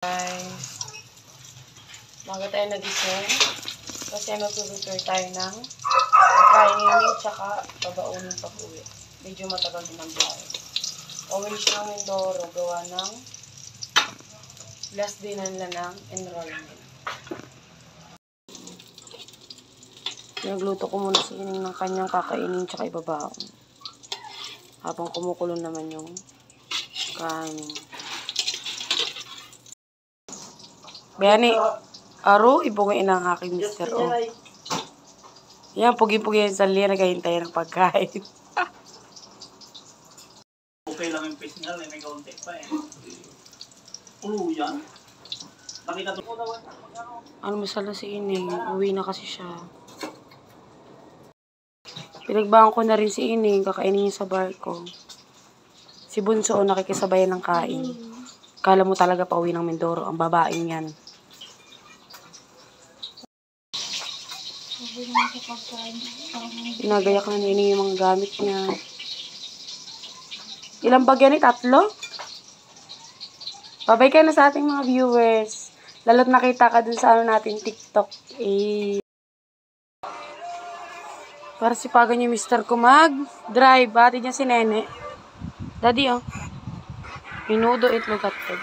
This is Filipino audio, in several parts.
Guys, bago tayo nagising kasi mag-prepare tayo ng pagkainin tsaka babaunin pag-uwi. Medyo matagal din ang biyahe. Uwi siya ng Mindoro gawa ng last day na nila ng enrollment. Nagluto ko muna si Ining ng kanyang kakainin tsaka ibabaon. Habang kumukulo naman yung kanin. Bayani, aro, ibungin ang aking mister. Oh. Yan, pugi-pugi yan sa liya, naghahintay ng pagkain. Okay lang yung face nga, may kaunti pa eh. Yan. Nakita to. Almusal na si Ining, uwi na kasi siya. Pinagbahan ko na rin si Ining, kakainin niya sa barko. Si Bunso, nakikisabayan ng kain. Kala mo talaga pauwi ng Mindoro, ang babaeng yan. Pinagayak na ni Ining yung mga gamit niya. Ilang bag yan eh? 3? Babay ka na sa ating mga viewers. Lalo't nakita ka dun sa natin TikTok. Para sipagan yung mister ko mag-drive. Bati niya si Nene. Daddy, oh. Minudo itlog hotdog.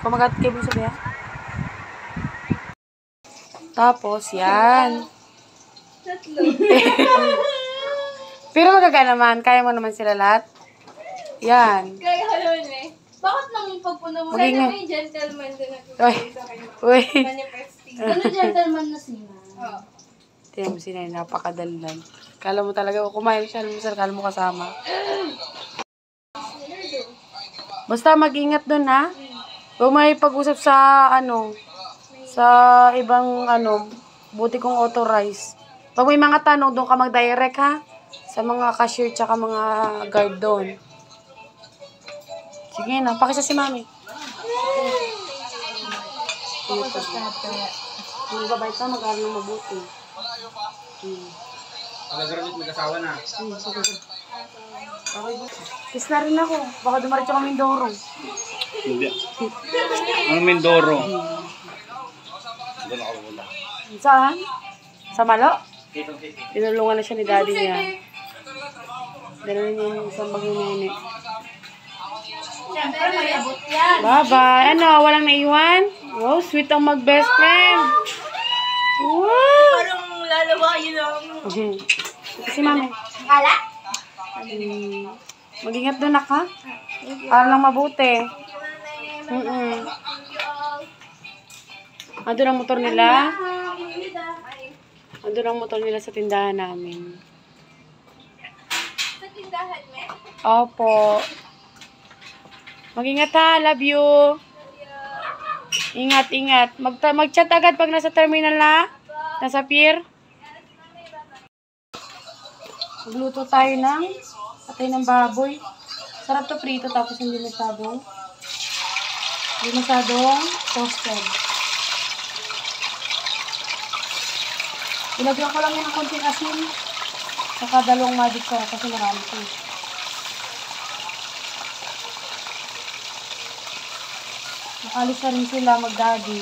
Kumagat kayo mo sabi, ha? Tapos, yan. Pero magaga naman. Kaya mo naman sila lahat. Yan. Kaya ka naman eh. Bakit nang pagpuna mo? Kaya may gentleman din Uy. Uy. manifesting. Ano gentleman na sila? Oo. Tiyan mo sila, napakadalan. Kala mo talaga, kumain siya, kala mo kasama. Basta mag-ingat dun, ha? Huwag may pag-usap sa, sa ibang, buti kong authorize. Pag may mga tanong, doon ka mag-direct, ha? Sa mga cashier, tsaka mga guard doon. Sige na, pakisa si mami. Kung babay ka, mag-aaral ng mabuti. Pag-graduate, mag-asawa na. Kiss na rin ako. Baka dumarit yung Mindoro. Hindi. Ano Mindoro? Doon ako muna. Saan? Sa Malo? Tinulungan na siya ni daddy niya. Dala niya yung isang mag-nene. Siyempre may abot yan. Bye-bye. Walang naiwan? Wow, sweet ang mag-best friend. Wow! Parang lalawa yun lang. Kasi mami. Kala? Mag-ingat doon ha? Para lang mabuti. Andun ang motor nila. Andun ang motor nila sa tindahan namin. Sa tindahan, me? Opo. Mag-ingat ha. Love you. Ingat, ingat. Mag-chat agad pag nasa terminal na. Nasa pier. Magluto tayo ng patay ng baboy. Sarap to prito tapos hindi masyadong toasted. Ilagyan ko lang yun ng konting asin. Saka 2 magic sarap kasi marami ko. Nakalis na rin sila mag-daddy.